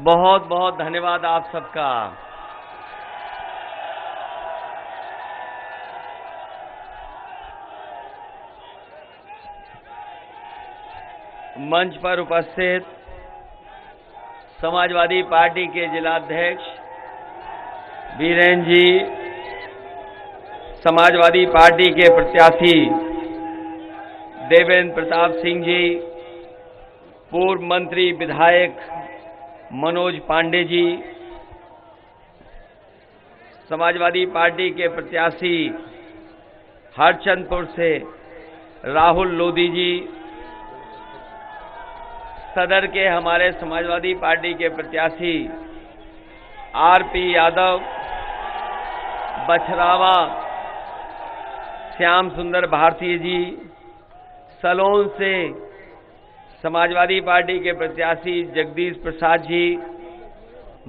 बहुत बहुत धन्यवाद आप सबका। मंच पर उपस्थित समाजवादी पार्टी के जिलाध्यक्ष बीरेन जी, समाजवादी पार्टी के प्रत्याशी देवेंद्र प्रताप सिंह जी, पूर्व मंत्री विधायक मनोज पांडे जी, समाजवादी पार्टी के प्रत्याशी हरचंदपुर से राहुल लोधी जी, सदर के हमारे समाजवादी पार्टी के प्रत्याशी आरपी यादव, बछरावा श्याम सुंदर भारती जी, सलोन से समाजवादी पार्टी के प्रत्याशी जगदीश प्रसाद जी,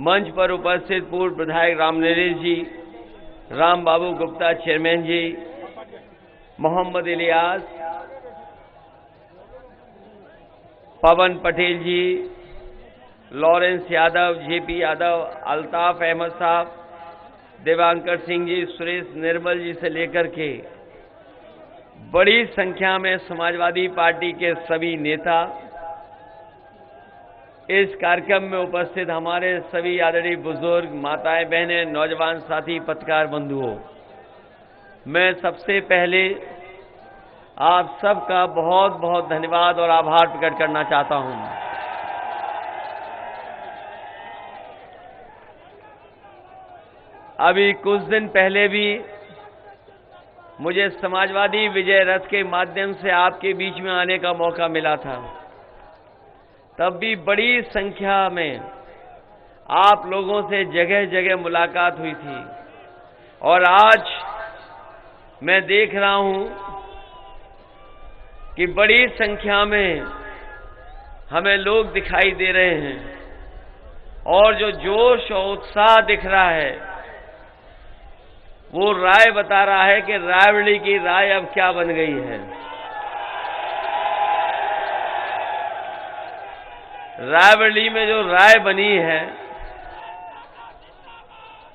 मंच पर उपस्थित पूर्व विधायक राम नरेश जी, राम बाबू गुप्ता चेयरमैन जी, मोहम्मद इलियास, पवन पटेल जी, लॉरेंस यादव, जेपी यादव, अल्ताफ अहमद साहब, देवांकर सिंह जी, सुरेश निर्मल जी से लेकर के बड़ी संख्या में समाजवादी पार्टी के सभी नेता, इस कार्यक्रम में उपस्थित हमारे सभी आदरणीय बुजुर्ग, माताएं, बहनें, नौजवान साथी, पत्रकार बंधुओं, मैं सबसे पहले आप सबका बहुत बहुत धन्यवाद और आभार प्रकट करना चाहता हूं। अभी कुछ दिन पहले भी मुझे समाजवादी विजय रथ के माध्यम से आपके बीच में आने का मौका मिला था। तब भी बड़ी संख्या में आप लोगों से जगह जगह मुलाकात हुई थी और आज मैं देख रहा हूं कि बड़ी संख्या में हमें लोग दिखाई दे रहे हैं और जो जोश और उत्साह दिख रहा है वो राय बता रहा है कि रायबरेली की राय अब क्या बन गई है। रायबरेली में जो राय बनी है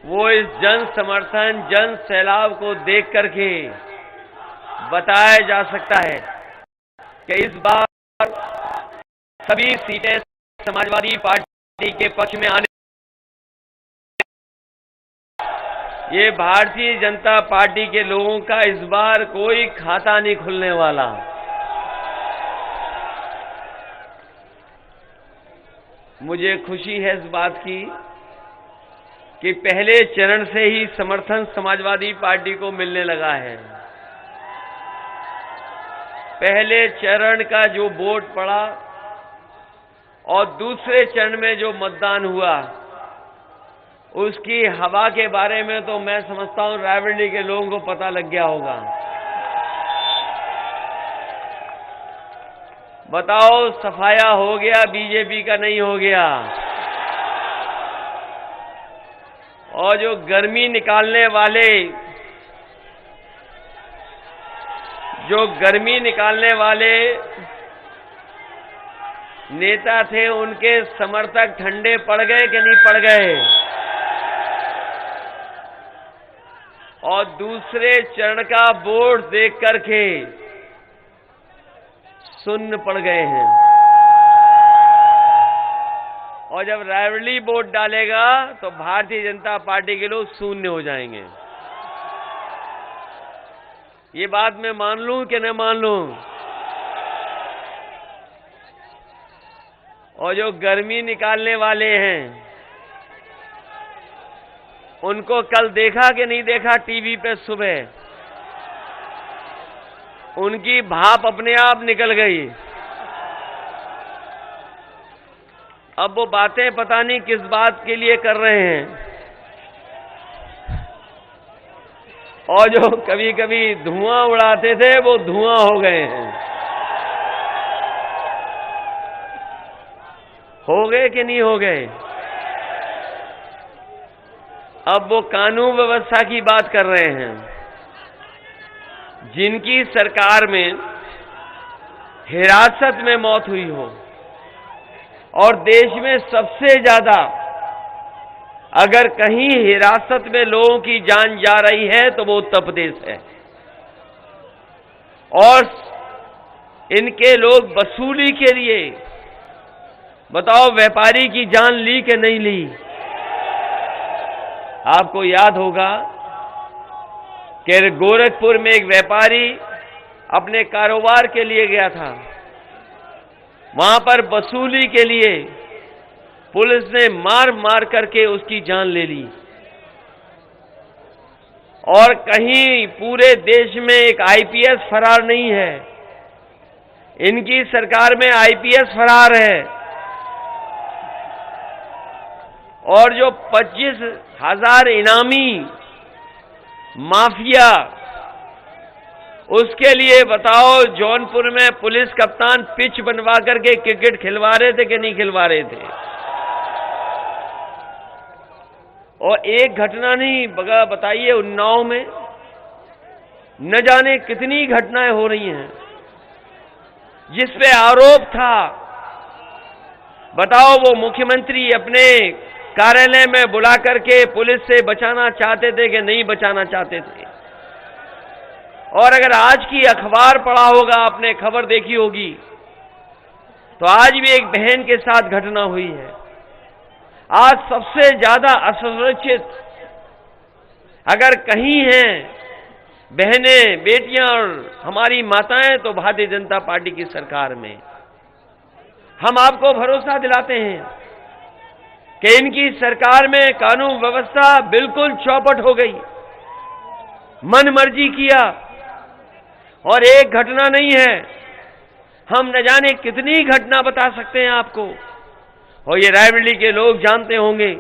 वो इस जन समर्थन, जन सैलाब को देख करके बताया जा सकता है कि इस बार सभी सीटें समाजवादी पार्टी के पक्ष में आने, ये भारतीय जनता पार्टी के लोगों का इस बार कोई खाता नहीं खुलने वाला। मुझे खुशी है इस बात की कि पहले चरण से ही समर्थन समाजवादी पार्टी को मिलने लगा है। पहले चरण का जो वोट पड़ा और दूसरे चरण में जो मतदान हुआ उसकी हवा के बारे में तो मैं समझता हूं रायबरेली के लोगों को पता लग गया होगा। बताओ, सफाया हो गया, बीजेपी का नहीं हो गया। और जो गर्मी निकालने वाले नेता थे, उनके समर्थक ठंडे पड़ गए कि नहीं पड़ गए? और दूसरे चरण का वोट देख करके शून्य पड़ गए हैं। और जब रायबरेली वोट डालेगा तो भारतीय जनता पार्टी के लोग शून्य हो जाएंगे। ये बात मैं मान लूं कि न मान लूं? और जो गर्मी निकालने वाले हैं उनको कल देखा कि नहीं देखा टीवी पे सुबह? उनकी भाप अपने आप निकल गई। अब वो बातें पता नहीं किस बात के लिए कर रहे हैं। और जो कभी कभी धुआं उड़ाते थे वो धुआं हो गए हैं। हो गए कि नहीं हो गए? अब वो कानून व्यवस्था की बात कर रहे हैं। जिनकी सरकार में हिरासत में मौत हुई हो, और देश में सबसे ज्यादा अगर कहीं हिरासत में लोगों की जान जा रही है तो वो उत्तर प्रदेश है। और इनके लोग वसूली के लिए, बताओ, व्यापारी की जान ली कि नहीं ली? आपको याद होगा कि गोरखपुर में एक व्यापारी अपने कारोबार के लिए गया था, वहां पर वसूली के लिए पुलिस ने मार मार करके उसकी जान ले ली। और कहीं पूरे देश में एक आईपीएस फरार नहीं है, इनकी सरकार में आईपीएस फरार है। और जो 25,000 इनामी माफिया, उसके लिए बताओ जौनपुर में पुलिस कप्तान पिच बनवा करके क्रिकेट खिलवा रहे थे कि नहीं खिलवा रहे थे? और एक घटना नहीं, बताइए उन्नाव में न जाने कितनी घटनाएं हो रही हैं जिस पे आरोप था। बताओ, वो मुख्यमंत्री अपने कार्यालय में बुला करके पुलिस से बचाना चाहते थे कि नहीं बचाना चाहते थे? और अगर आज की अखबार पढ़ा होगा, आपने खबर देखी होगी, तो आज भी एक बहन के साथ घटना हुई है। आज सबसे ज्यादा असुरक्षित अगर कहीं हैं बहनें, बेटियां और हमारी माताएं, तो भारतीय जनता पार्टी की सरकार में। हम आपको भरोसा दिलाते हैं कि इनकी सरकार में कानून व्यवस्था बिल्कुल चौपट हो गई, मन मर्जी किया। और एक घटना नहीं है, हम न जाने कितनी घटना बता सकते हैं आपको। और ये रायबरेली के लोग जानते होंगे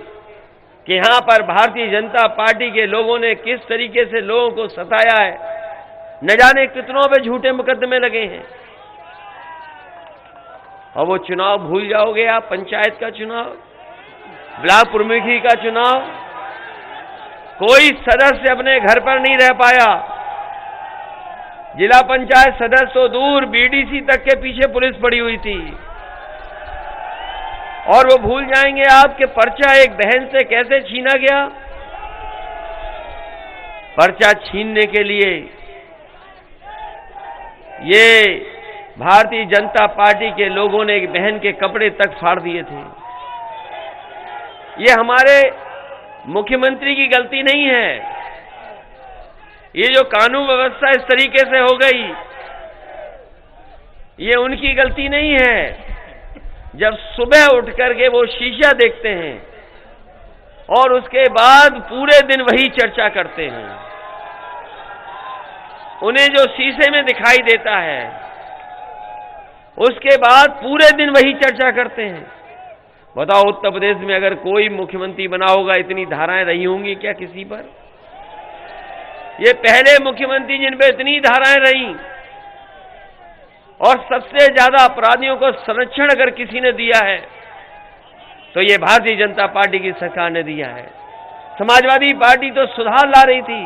कि यहां पर भारतीय जनता पार्टी के लोगों ने किस तरीके से लोगों को सताया है, न जाने कितनों पे झूठे मुकदमे लगे हैं। और वो चुनाव भूल जाओगे आप, पंचायत का चुनाव, ब्लॉक प्रमुखी का चुनाव, कोई सदस्य अपने घर पर नहीं रह पाया। जिला पंचायत सदस्य तो दूर, बीडीसी तक के पीछे पुलिस पड़ी हुई थी। और वो भूल जाएंगे आपके पर्चा एक बहन से कैसे छीना गया। पर्चा छीनने के लिए ये भारतीय जनता पार्टी के लोगों ने एक बहन के कपड़े तक फाड़ दिए थे। ये हमारे मुख्यमंत्री की गलती नहीं है। ये जो कानून व्यवस्था इस तरीके से हो गई, ये उनकी गलती नहीं है। जब सुबह उठ करके वो शीशा देखते हैं और उसके बाद पूरे दिन वही चर्चा करते हैं, उन्हें जो शीशे में दिखाई देता है उसके बाद पूरे दिन वही चर्चा करते हैं। बताओ, उत्तर प्रदेश में अगर कोई मुख्यमंत्री बना होगा, इतनी धाराएं रही होंगी क्या किसी पर? ये पहले मुख्यमंत्री जिन पे इतनी धाराएं रही। और सबसे ज्यादा अपराधियों को संरक्षण अगर किसी ने दिया है तो ये भारतीय जनता पार्टी की सरकार ने दिया है। समाजवादी पार्टी तो सुधार ला रही थी,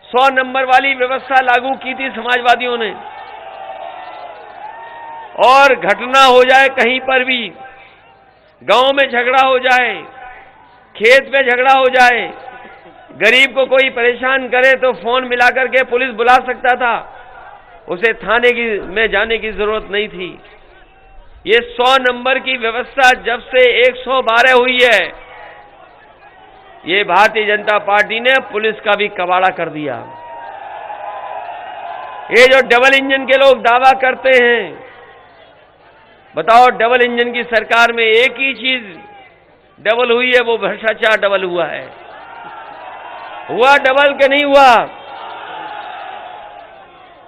100 नंबर वाली व्यवस्था लागू की थी समाजवादियों ने। और घटना हो जाए कहीं पर भी, गांव में झगड़ा हो जाए, खेत में झगड़ा हो जाए, गरीब को कोई परेशान करे तो फोन मिला करके पुलिस बुला सकता था, उसे थाने में जाने की जरूरत नहीं थी। ये 100 नंबर की व्यवस्था जब से 112 हुई है, ये भारतीय जनता पार्टी ने पुलिस का भी कबाड़ा कर दिया। ये जो डबल इंजन के लोग दावा करते हैं, बताओ, डबल इंजन की सरकार में एक ही चीज डबल हुई है, वो भ्रष्टाचार डबल हुआ है। हुआ डबल के नहीं हुआ?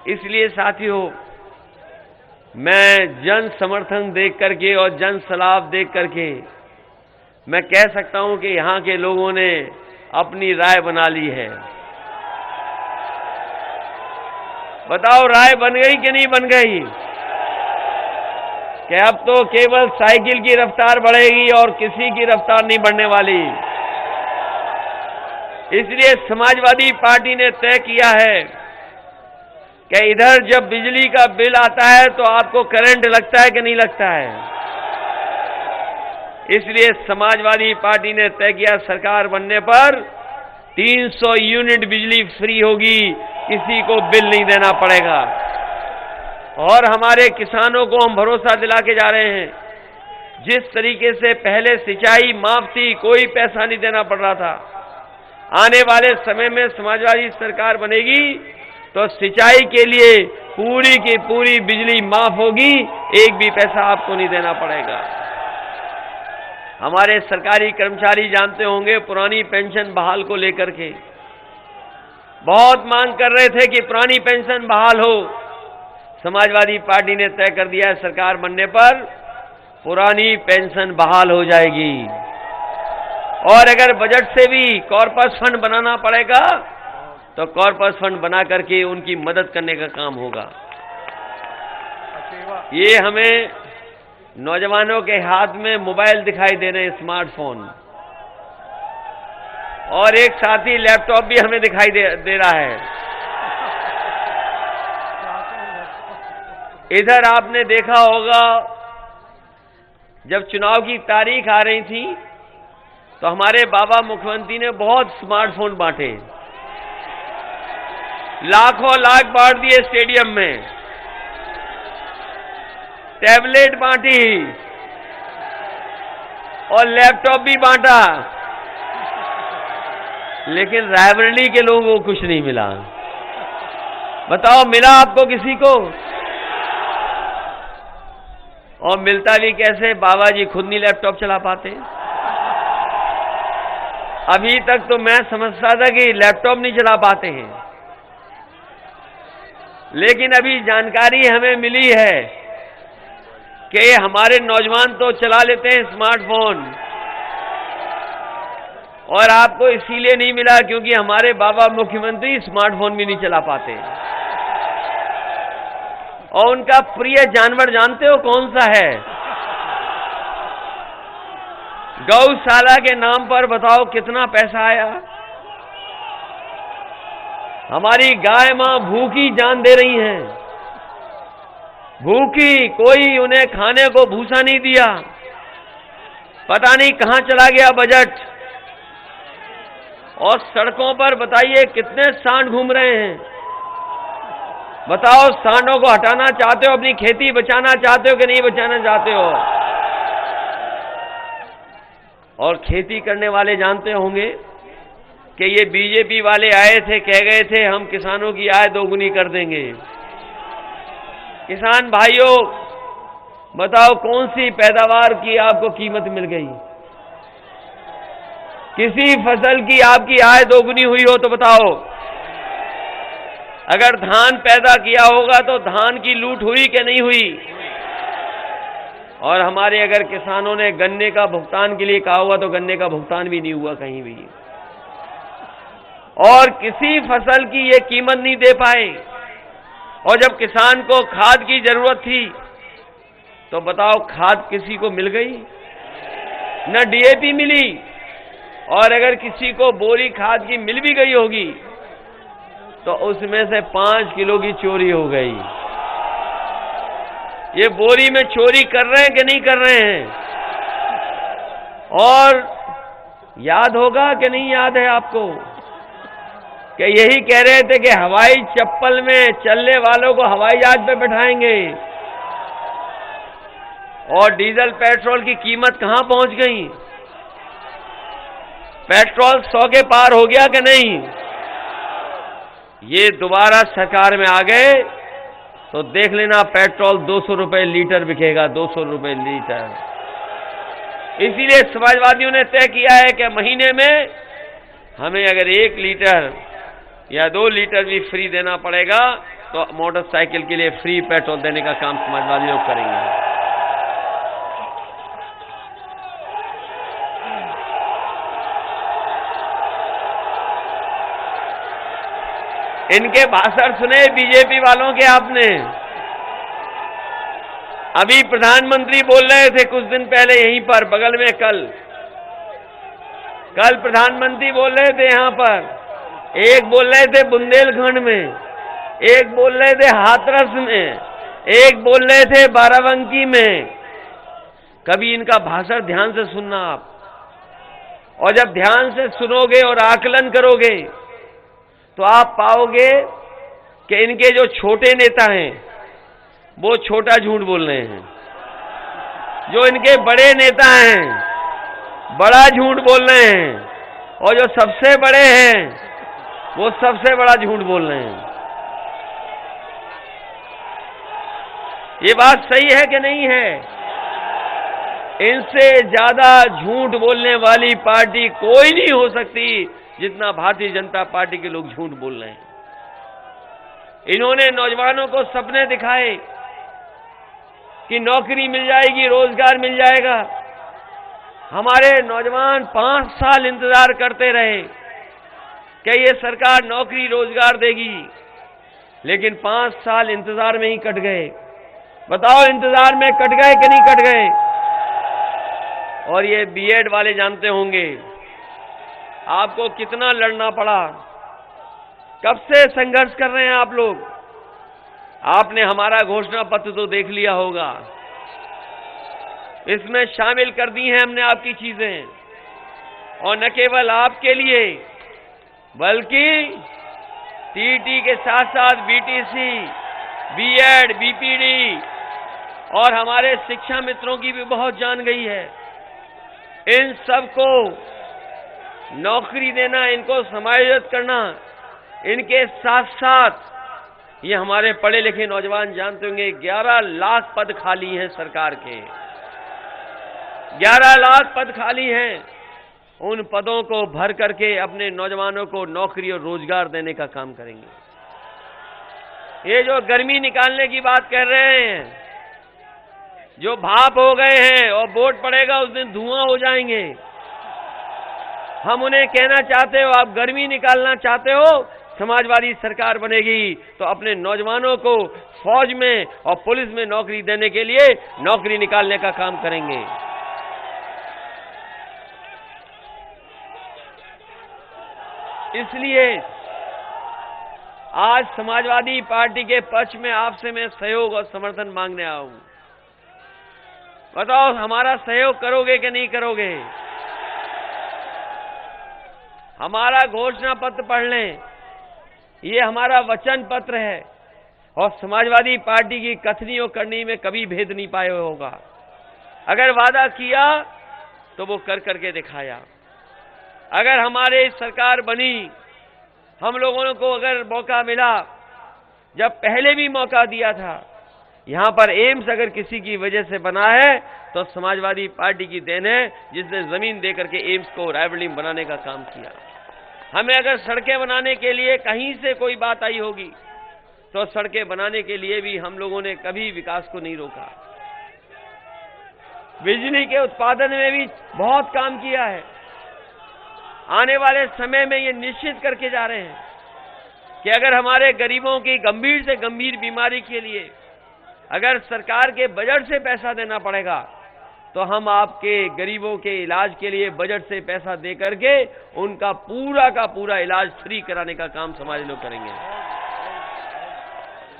इसलिए साथियों, मैं जन समर्थन देख करके और जन सलाह देख करके मैं कह सकता हूं कि यहां के लोगों ने अपनी राय बना ली है। बताओ, राय बन गई कि नहीं बन गई? कि अब तो केवल साइकिल की रफ्तार बढ़ेगी और किसी की रफ्तार नहीं बढ़ने वाली। इसलिए समाजवादी पार्टी ने तय किया है कि इधर जब बिजली का बिल आता है तो आपको करंट लगता है कि नहीं लगता है? इसलिए समाजवादी पार्टी ने तय किया सरकार बनने पर 300 यूनिट बिजली फ्री होगी, किसी को बिल नहीं देना पड़ेगा। और हमारे किसानों को हम भरोसा दिला के जा रहे हैं, जिस तरीके से पहले सिंचाई माफ थी, कोई पैसा नहीं देना पड़ रहा था, आने वाले समय में समाजवादी सरकार बनेगी तो सिंचाई के लिए पूरी की पूरी बिजली माफ होगी, एक भी पैसा आपको नहीं देना पड़ेगा। हमारे सरकारी कर्मचारी जानते होंगे, पुरानी पेंशन बहाल को लेकर के बहुत मांग कर रहे थे कि पुरानी पेंशन बहाल हो। समाजवादी पार्टी ने तय कर दिया है सरकार बनने पर पुरानी पेंशन बहाल हो जाएगी। और अगर बजट से भी कॉर्पस फंड बनाना पड़ेगा तो कॉर्पस फंड बना करके उनकी मदद करने का काम होगा। ये हमें नौजवानों के हाथ में मोबाइल दिखाई दे रहे हैं, स्मार्टफोन, और एक साथी लैपटॉप भी हमें दिखाई दे रहा है। इधर आपने देखा होगा जब चुनाव की तारीख आ रही थी तो हमारे बाबा मुख्यमंत्री ने बहुत स्मार्टफोन बांटे, लाखों लाख बांट दिए स्टेडियम में, टैबलेट बांटी और लैपटॉप भी बांटा, लेकिन रायबरेली के लोगों को कुछ नहीं मिला। बताओ मिला आपको किसी को? और मिलता भी कैसे? बाबा जी खुद नहीं लैपटॉप चला पाते। अभी तक तो मैं समझता था कि लैपटॉप नहीं चला पाते हैं, लेकिन अभी जानकारी हमें मिली है कि हमारे नौजवान तो चला लेते हैं स्मार्टफोन, और आपको इसीलिए नहीं मिला क्योंकि हमारे बाबा मुख्यमंत्री स्मार्टफोन भी नहीं चला पाते। और उनका प्रिय जानवर जानते हो कौन सा है? गौशाला के नाम पर बताओ कितना पैसा आया। हमारी गाय मां भूखी जान दे रही हैं, भूखी, कोई उन्हें खाने को भूसा नहीं दिया। पता नहीं कहां चला गया बजट। और सड़कों पर बताइए कितने सांड घूम रहे हैं। बताओ सांडों को हटाना चाहते हो, अपनी खेती बचाना चाहते हो कि नहीं बचाना चाहते हो? और खेती करने वाले जानते होंगे कि ये बीजेपी वाले आए थे, कह गए थे हम किसानों की आय दोगुनी कर देंगे। किसान भाइयों बताओ कौन सी पैदावार की आपको कीमत मिल गई? किसी फसल की आपकी आय दोगुनी हुई हो तो बताओ। अगर धान पैदा किया होगा तो धान की लूट हुई कि नहीं हुई? और हमारे अगर किसानों ने गन्ने का भुगतान के लिए कहा होगा तो गन्ने का भुगतान भी नहीं हुआ कहीं भी। और किसी फसल की ये कीमत नहीं दे पाए। और जब किसान को खाद की जरूरत थी तो बताओ खाद किसी को मिल गई? न डीएपी मिली, और अगर किसी को बोरी खाद की मिल भी गई होगी तो उसमें से 5 किलो की चोरी हो गई। ये बोरी में चोरी कर रहे हैं कि नहीं कर रहे हैं? और याद होगा कि नहीं याद है आपको कि यही कह रहे थे कि हवाई चप्पल में चलने वालों को हवाई जहाज पे बैठाएंगे। और डीजल पेट्रोल की कीमत कहां पहुंच गई? पेट्रोल 100 के पार हो गया कि नहीं? ये दोबारा सरकार में आ गए तो देख लेना पेट्रोल 200 रुपए लीटर बिकेगा, 200 रुपए लीटर। इसीलिए समाजवादियों ने तय किया है कि महीने में हमें अगर 1 लीटर या 2 लीटर भी फ्री देना पड़ेगा तो मोटरसाइकिल के लिए फ्री पेट्रोल देने का काम समाजवादी लोग करेंगे। इनके भाषण सुने बीजेपी वालों के आपने? अभी प्रधानमंत्री बोल रहे थे कुछ दिन पहले यहीं पर बगल में, कल प्रधानमंत्री बोल रहे थे यहां पर। एक बोल रहे थे बुंदेलखंड में, एक बोल रहे थे हाथरस में, एक बोल रहे थे बाराबंकी में। कभी इनका भाषण ध्यान से सुनना आप, और जब ध्यान से सुनोगे और आकलन करोगे तो आप पाओगे कि इनके जो छोटे नेता हैं वो छोटा झूठ बोल रहे हैं, जो इनके बड़े नेता हैं बड़ा झूठ बोल रहे हैं, और जो सबसे बड़े हैं वो सबसे बड़ा झूठ बोल रहे हैं। ये बात सही है कि नहीं है? इनसे ज्यादा झूठ बोलने वाली पार्टी कोई नहीं हो सकती जितना भारतीय जनता पार्टी के लोग झूठ बोल रहे हैं। इन्होंने नौजवानों को सपने दिखाए कि नौकरी मिल जाएगी, रोजगार मिल जाएगा। हमारे नौजवान 5 साल इंतजार करते रहे कि ये सरकार नौकरी रोजगार देगी, लेकिन 5 साल इंतजार में ही कट गए। बताओ, इंतजार में कट गए कि नहीं कट गए? और ये बीएड वाले जानते होंगे आपको कितना लड़ना पड़ा, कब से संघर्ष कर रहे हैं आप लोग। आपने हमारा घोषणा पत्र तो देख लिया होगा, इसमें शामिल कर दी हैं हमने आपकी चीजें, और न केवल आपके लिए बल्कि टीटी के साथ साथ बीटीसी, बीएड, बीपीडी और हमारे शिक्षा मित्रों की भी बहुत जान गई है। इन सबको नौकरी देना, इनको समायोजित करना, इनके साथ साथ ये हमारे पढ़े लिखे नौजवान जानते होंगे 11 लाख पद खाली हैं सरकार के, 11 लाख पद खाली हैं। उन पदों को भर करके अपने नौजवानों को नौकरी और रोजगार देने का काम करेंगे। ये जो गर्मी निकालने की बात कर रहे हैं, जो भाप हो गए हैं और वोट पड़ेगा उस दिन धुआं हो जाएंगे, हम उन्हें कहना चाहते हो, आप गर्मी निकालना चाहते हो, समाजवादी सरकार बनेगी तो अपने नौजवानों को फौज में और पुलिस में नौकरी देने के लिए नौकरी निकालने का काम करेंगे। इसलिए आज समाजवादी पार्टी के पक्ष में आपसे मैं सहयोग और समर्थन मांगने आया हूं। बताओ, हमारा सहयोग करोगे कि नहीं करोगे? हमारा घोषणा पत्र पढ़ लें, ये हमारा वचन पत्र है, और समाजवादी पार्टी की कथनी और करनी में कभी भेद नहीं पाए होगा। अगर वादा किया तो वो कर करके दिखाया। अगर हमारे सरकार बनी, हम लोगों को अगर मौका मिला, जब पहले भी मौका दिया था, यहां पर एम्स अगर किसी की वजह से बना है तो समाजवादी पार्टी की देन है, जिसने जमीन देकर के एम्स को रायबरेली में बनाने का काम किया। हमें अगर सड़कें बनाने के लिए कहीं से कोई बात आई होगी तो सड़कें बनाने के लिए भी हम लोगों ने कभी विकास को नहीं रोका। बिजली के उत्पादन में भी बहुत काम किया है। आने वाले समय में ये निश्चित करके जा रहे हैं कि अगर हमारे गरीबों की गंभीर से गंभीर बीमारी के लिए अगर सरकार के बजट से पैसा देना पड़ेगा तो हम आपके गरीबों के इलाज के लिए बजट से पैसा दे करके उनका पूरा का पूरा इलाज फ्री कराने का काम समाज लोग करेंगे।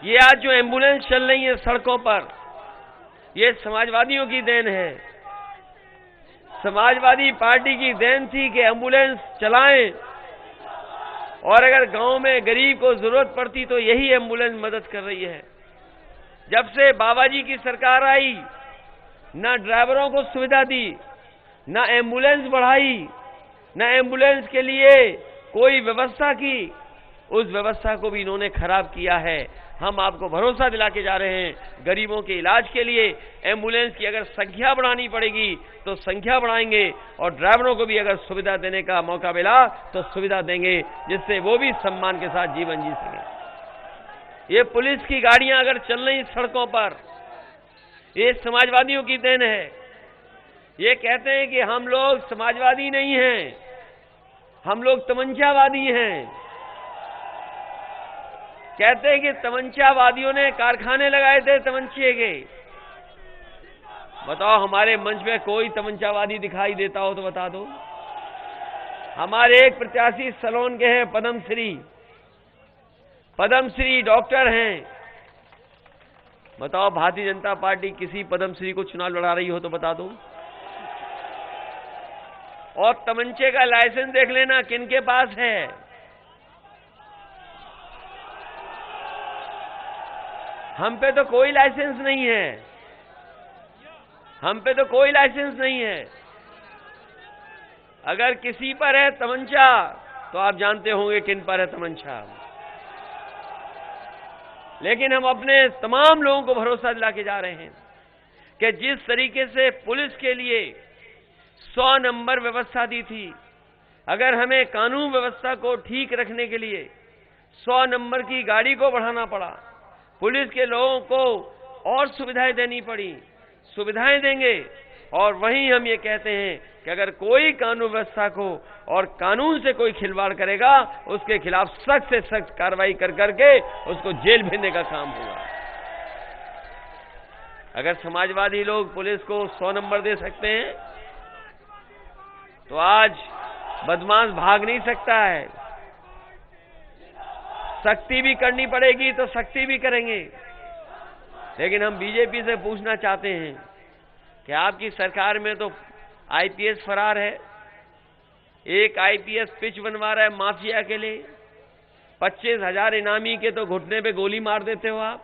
ये आज जो एम्बुलेंस चल रही है सड़कों पर, ये समाजवादियों की देन है। समाजवादी पार्टी की देन थी कि एम्बुलेंस चलाएं, और अगर गांव में गरीब को जरूरत पड़ती तो यही एम्बुलेंस मदद कर रही है। जब से बाबाजी की सरकार आई, ना ड्राइवरों को सुविधा दी, ना एम्बुलेंस बढ़ाई, ना एम्बुलेंस के लिए कोई व्यवस्था की, उस व्यवस्था को भी इन्होंने खराब किया है। हम आपको भरोसा दिला के जा रहे हैं, गरीबों के इलाज के लिए एम्बुलेंस की अगर संख्या बढ़ानी पड़ेगी तो संख्या बढ़ाएंगे, और ड्राइवरों को भी अगर सुविधा देने का मौका मिला तो सुविधा देंगे, जिससे वो भी सम्मान के साथ जीवन जी सकें। ये पुलिस की गाड़ियां अगर चल रही सड़कों पर, ये समाजवादियों की देन है। ये कहते हैं कि हम लोग समाजवादी नहीं हैं, हम लोग तमंचावादी हैं। कहते हैं कि तमंचावादियों ने कारखाने लगाए थे तमंचे के। बताओ, हमारे मंच में कोई तमंचावादी दिखाई देता हो तो बता दो। हमारे एक प्रत्याशी सलोन के हैं, पद्मश्री डॉक्टर हैं, बताओ, भारतीय जनता पार्टी किसी पद्मश्री को चुनाव लड़ा रही हो तो बता दो। और तमंचे का लाइसेंस देख लेना किनके पास है। हम पे तो कोई लाइसेंस नहीं है, हम पे तो कोई लाइसेंस नहीं है। अगर किसी पर है तमंचा तो आप जानते होंगे किन पर है तमंचा। लेकिन हम अपने तमाम लोगों को भरोसा दिला के जा रहे हैं कि जिस तरीके से पुलिस के लिए 100 नंबर व्यवस्था दी थी, अगर हमें कानून व्यवस्था को ठीक रखने के लिए 100 नंबर की गाड़ी को बढ़ाना पड़ा, पुलिस के लोगों को और सुविधाएं देनी पड़ी, सुविधाएं देंगे। और वहीं हम ये कहते हैं कि अगर कोई कानून व्यवस्था को और कानून से कोई खिलवाड़ करेगा, उसके खिलाफ सख्त से सख्त कार्रवाई कर करके उसको जेल भेजने का काम होगा। अगर समाजवादी लोग पुलिस को 100 नंबर दे सकते हैं तो आज बदमाश भाग नहीं सकता है। सख्ती भी करनी पड़ेगी तो सख्ती भी करेंगे। लेकिन हम बीजेपी से पूछना चाहते हैं कि आपकी सरकार में तो आईपीएस फरार है, एक आईपीएस पिच बनवा रहा है माफिया के लिए, 25,000 इनामी के तो घुटने पे गोली मार देते हो आप।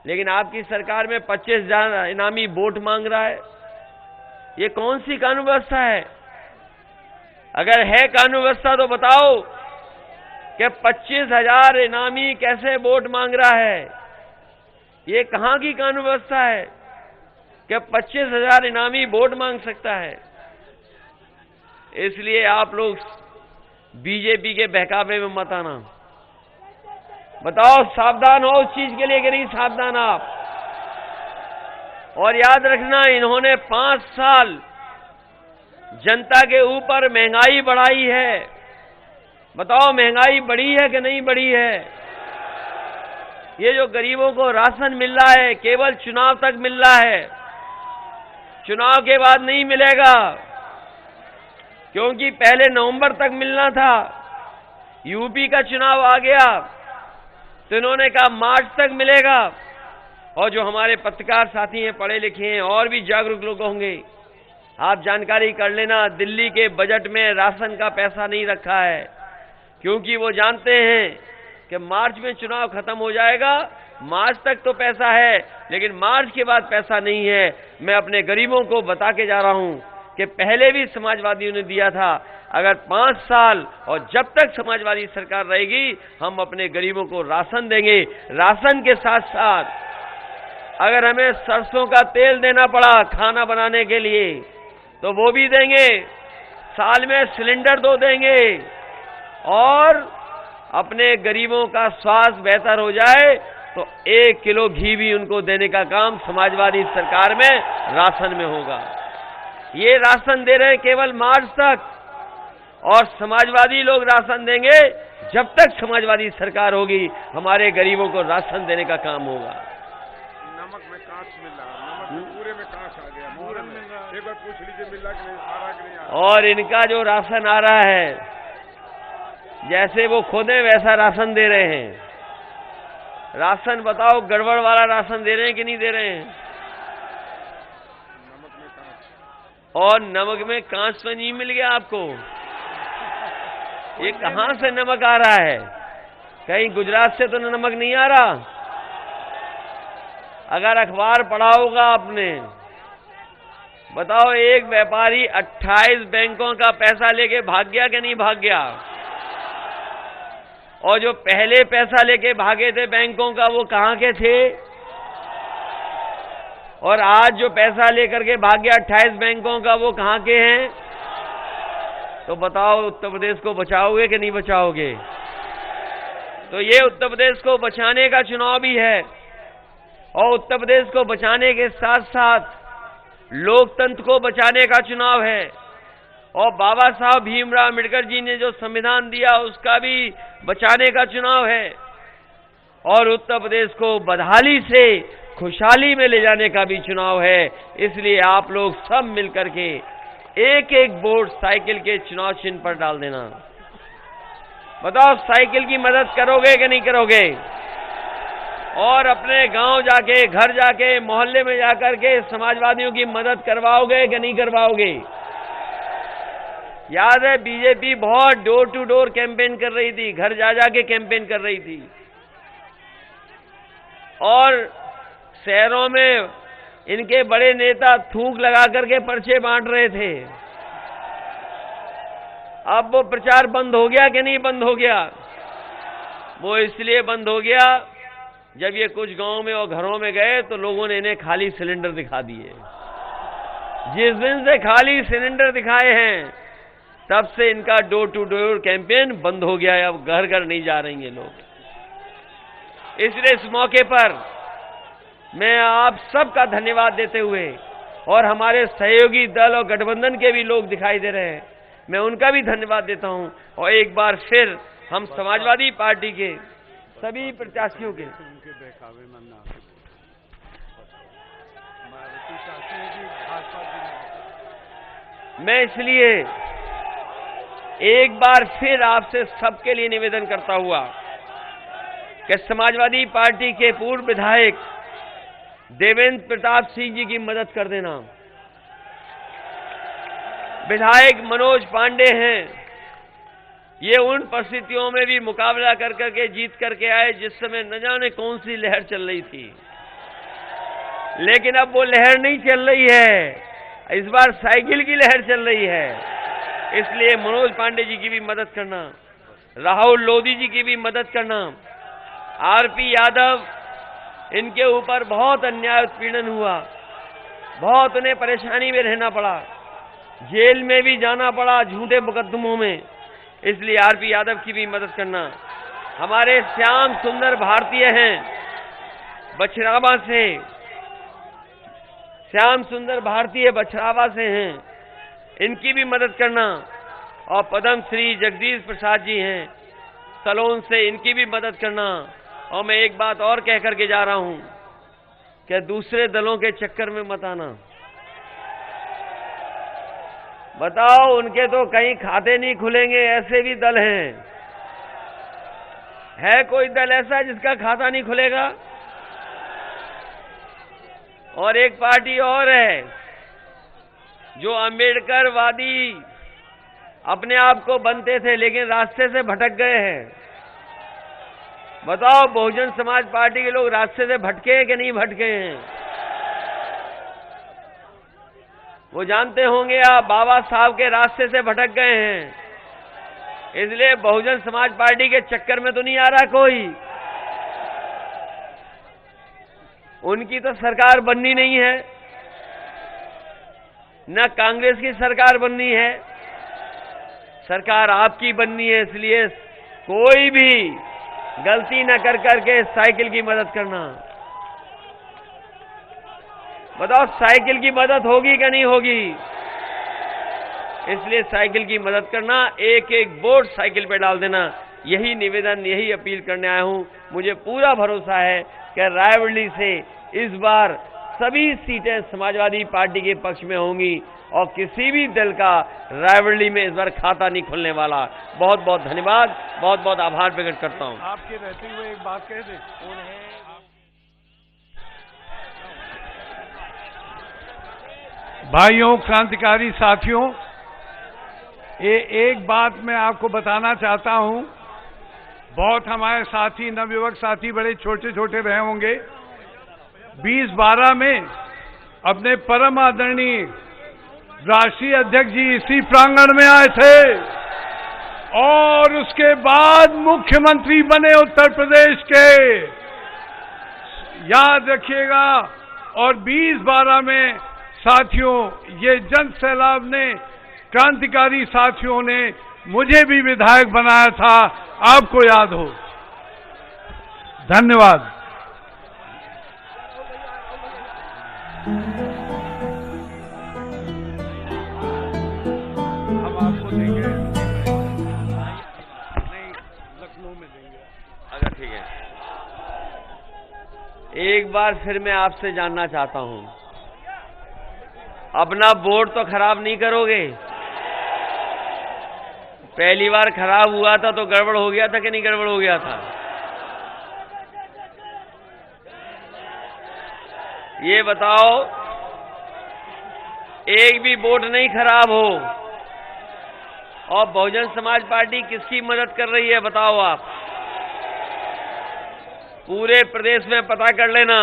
लेकिन आपकी सरकार में 25,000 इनामी वोट मांग रहा है। ये कौन सी कानून व्यवस्था है? अगर है कानून व्यवस्था तो बताओ कि 25,000 इनामी कैसे वोट मांग रहा है? ये कहां की कानून व्यवस्था है कि 25,000 इनामी वोट मांग सकता है? इसलिए आप लोग बीजेपी के बहकावे में मत आना। बताओ, सावधान हो उस चीज के लिए कि नहीं सावधान आप? और याद रखना, इन्होंने 5 साल जनता के ऊपर महंगाई बढ़ाई है। बताओ, महंगाई बढ़ी है कि नहीं बढ़ी है? ये जो गरीबों को राशन मिल रहा है केवल चुनाव तक मिल रहा है, चुनाव के बाद नहीं मिलेगा, क्योंकि पहले नवंबर तक मिलना था। यूपी का चुनाव आ गया तो इन्होंने कहा मार्च तक मिलेगा। और जो हमारे पत्रकार साथी हैं, पढ़े लिखे हैं, और भी जागरूक लोग होंगे, आप जानकारी कर लेना, दिल्ली के बजट में राशन का पैसा नहीं रखा है, क्योंकि वो जानते हैं कि मार्च में चुनाव खत्म हो जाएगा। मार्च तक तो पैसा है, लेकिन मार्च के बाद पैसा नहीं है। मैं अपने गरीबों को बता के जा रहा हूं कि पहले भी समाजवादियों ने दिया था। अगर 5 साल और जब तक समाजवादी सरकार रहेगी, हम अपने गरीबों को राशन देंगे। राशन के साथ साथ अगर हमें सरसों का तेल देना पड़ा खाना बनाने के लिए तो वो भी देंगे। साल में सिलेंडर 2 देंगे। और अपने गरीबों का स्वास्थ्य बेहतर हो जाए तो 1 किलो घी भी उनको देने का काम समाजवादी सरकार में राशन में होगा। ये राशन दे रहे हैं केवल मार्च तक, और समाजवादी लोग राशन देंगे जब तक समाजवादी सरकार होगी। हमारे गरीबों को राशन देने का काम होगा। नमक में कांच मिल रहा, नमक में पूरे में कांच आ गया, पूरे में। एक बार पूछ लीजिए मिल रहा कि नहीं, आ रहा कि नहीं आ रहा। और इनका जो राशन आ रहा है, जैसे वो खुद है वैसा राशन दे रहे हैं। राशन बताओ, गड़बड़ वाला राशन दे रहे हैं कि नहीं दे रहे हैं? नमक में कांच। और नमक में कांच तो नहीं मिल गया आपको? ये कहां से नमक आ रहा है? कहीं गुजरात से तो नमक नहीं आ रहा। अगर अखबार पढ़ा होगा आपने, बताओ, एक व्यापारी 28 बैंकों का पैसा लेके भाग गया कि नहीं भाग गया? और जो पहले पैसा लेके भागे थे बैंकों का, वो कहां के थे? और आज जो पैसा लेकर के भाग गया 28 बैंकों का, वो कहां के हैं? तो बताओ, उत्तर प्रदेश को बचाओगे कि नहीं बचाओगे? तो ये उत्तर प्रदेश को बचाने का चुनाव भी है, और उत्तर प्रदेश को बचाने के साथ साथ लोकतंत्र को बचाने का चुनाव है। और बाबा साहब भीमराव अम्बेडकर जी ने जो संविधान दिया उसका भी बचाने का चुनाव है। और उत्तर प्रदेश को बदहाली से खुशहाली में ले जाने का भी चुनाव है। इसलिए आप लोग सब मिलकर के एक एक वोट साइकिल के चुनाव चिन्ह पर डाल देना। बताओ, साइकिल की मदद करोगे कि नहीं करोगे? और अपने गांव जाके, घर जाके, मोहल्ले में जाकर के समाजवादियों की मदद करवाओगे कि नहीं करवाओगे? याद है बीजेपी बहुत डोर टू डोर कैंपेन कर रही थी, घर जा जाके कैंपेन कर रही थी और शहरों में इनके बड़े नेता थूक लगा करके पर्चे बांट रहे थे। अब वो प्रचार बंद हो गया कि नहीं बंद हो गया? वो इसलिए बंद हो गया, जब ये कुछ गांव में और घरों में गए तो लोगों ने इन्हें खाली सिलेंडर दिखा दिए। जिस दिन से खाली सिलेंडर दिखाए हैं तब से इनका डोर टू डोर कैंपेन बंद हो गया है। अब घर घर नहीं जा रहे हैं लोग। इसलिए इस मौके पर मैं आप सबका धन्यवाद देते हुए, और हमारे सहयोगी दल और गठबंधन के भी लोग दिखाई दे रहे हैं, मैं उनका भी धन्यवाद देता हूं। और एक बार फिर हम समाजवादी पार्टी के सभी प्रत्याशियों के मैं इसलिए एक बार फिर आपसे सबके लिए निवेदन करता हुआ कि समाजवादी पार्टी के पूर्व विधायक देवेंद्र प्रताप सिंह जी की मदद कर देना। विधायक मनोज पांडे हैं, ये उन परिस्थितियों में भी मुकाबला कर करके जीत करके आए जिस समय न जाने कौन सी लहर चल रही थी, लेकिन अब वो लहर नहीं चल रही है, इस बार साइकिल की लहर चल रही है। इसलिए मनोज पांडे जी की भी मदद करना, राहुल लोधी जी की भी मदद करना। आरपी यादव, इनके ऊपर बहुत अन्याय उत्पीड़न हुआ, बहुत उन्हें परेशानी में रहना पड़ा, जेल में भी जाना पड़ा झूठे मुकदमों में, इसलिए आरपी यादव की भी मदद करना। हमारे श्याम सुंदर भारतीय हैं बछरावा से, श्याम सुंदर भारतीय बछरावा से हैं, इनकी भी मदद करना। और पद्म श्री जगदीश प्रसाद जी हैं सलोन से, इनकी भी मदद करना। और मैं एक बात और कह करके जा रहा हूं कि दूसरे दलों के चक्कर में मत आना। बताओ, उनके तो कहीं खाते नहीं खुलेंगे, ऐसे भी दल हैं। है कोई दल ऐसा जिसका खाता नहीं खुलेगा? और एक पार्टी और है जो अम्बेडकरवादी अपने आप को बनते थे लेकिन रास्ते से भटक गए हैं। बताओ, बहुजन समाज पार्टी के लोग रास्ते से भटके हैं कि नहीं भटके हैं? वो जानते होंगे आप बाबा साहब के रास्ते से भटक गए हैं, इसलिए बहुजन समाज पार्टी के चक्कर में तो नहीं आ रहा कोई। उनकी तो सरकार बननी नहीं है, न कांग्रेस की सरकार बननी है, सरकार आपकी बननी है। इसलिए कोई भी गलती न कर करके साइकिल की मदद करना। बताओ, साइकिल की मदद होगी कि नहीं होगी? इसलिए साइकिल की मदद करना, एक एक वोट साइकिल पे डाल देना, यही निवेदन, यही अपील करने आया हूं। मुझे पूरा भरोसा है कि रायबरेली से इस बार सभी सीटें समाजवादी पार्टी के पक्ष में होंगी और किसी भी दल का रायबरेली में इस बार खाता नहीं खुलने वाला। बहुत बहुत धन्यवाद, बहुत बहुत आभार प्रकट करता हूं। आपके रहते हुए एक बात कह दें, भाइयों, क्रांतिकारी साथियों, एक बात मैं आपको बताना चाहता हूं। बहुत हमारे साथी, नवयुवक साथी बड़े छोटे छोटे रहे होंगे। 2012 में अपने परम आदरणीय राष्ट्रीय अध्यक्ष जी इसी प्रांगण में आए थे और उसके बाद मुख्यमंत्री बने उत्तर प्रदेश के, याद रखिएगा। और 2012 में साथियों, ये जन सैलाब ने, क्रांतिकारी साथियों ने मुझे भी विधायक बनाया था, आपको याद हो। धन्यवाद। हम आपको देंगे, नहीं लखनऊ में देंगे। अच्छा, ठीक है। एक बार फिर मैं आपसे जानना चाहता हूं, अपना वोट तो खराब नहीं करोगे? पहली बार खराब हुआ था तो गड़बड़ हो गया था कि नहीं गड़बड़ हो गया था? ये बताओ, एक भी वोट नहीं खराब हो, और बहुजन समाज पार्टी किसकी मदद कर रही है बताओ आप? पूरे प्रदेश में पता कर लेना।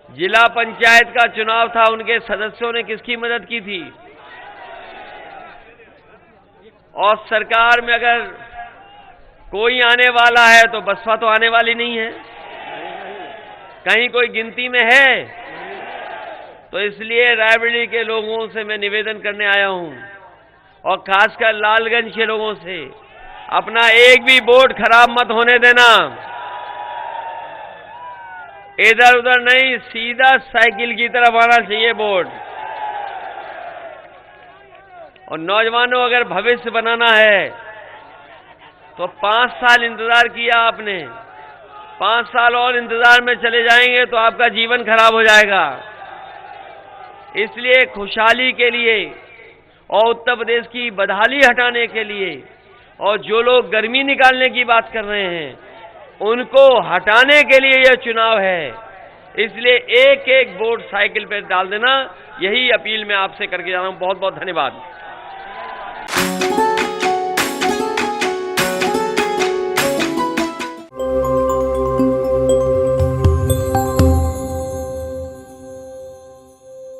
जिला पंचायत का चुनाव था, उनके सदस्यों ने किसकी मदद की थी? और सरकार में अगर कोई आने वाला है तो बसपा तो आने वाली नहीं है, कहीं कोई गिनती में है? तो इसलिए रायबरेली के लोगों से मैं निवेदन करने आया हूं, और खासकर लालगंज के लोगों से, अपना एक भी वोट खराब मत होने देना। इधर उधर नहीं, सीधा साइकिल की तरफ आना चाहिए वोट। और नौजवानों, अगर भविष्य बनाना है तो 5 साल इंतजार किया आपने, 5 साल और इंतजार में चले जाएंगे तो आपका जीवन खराब हो जाएगा। इसलिए खुशहाली के लिए और उत्तर प्रदेश की बदहाली हटाने के लिए, और जो लोग गर्मी निकालने की बात कर रहे हैं उनको हटाने के लिए यह चुनाव है। इसलिए एक एक वोट साइकिल पे डाल देना, यही अपील मैं आपसे करके जा रहा हूं। बहुत बहुत धन्यवाद।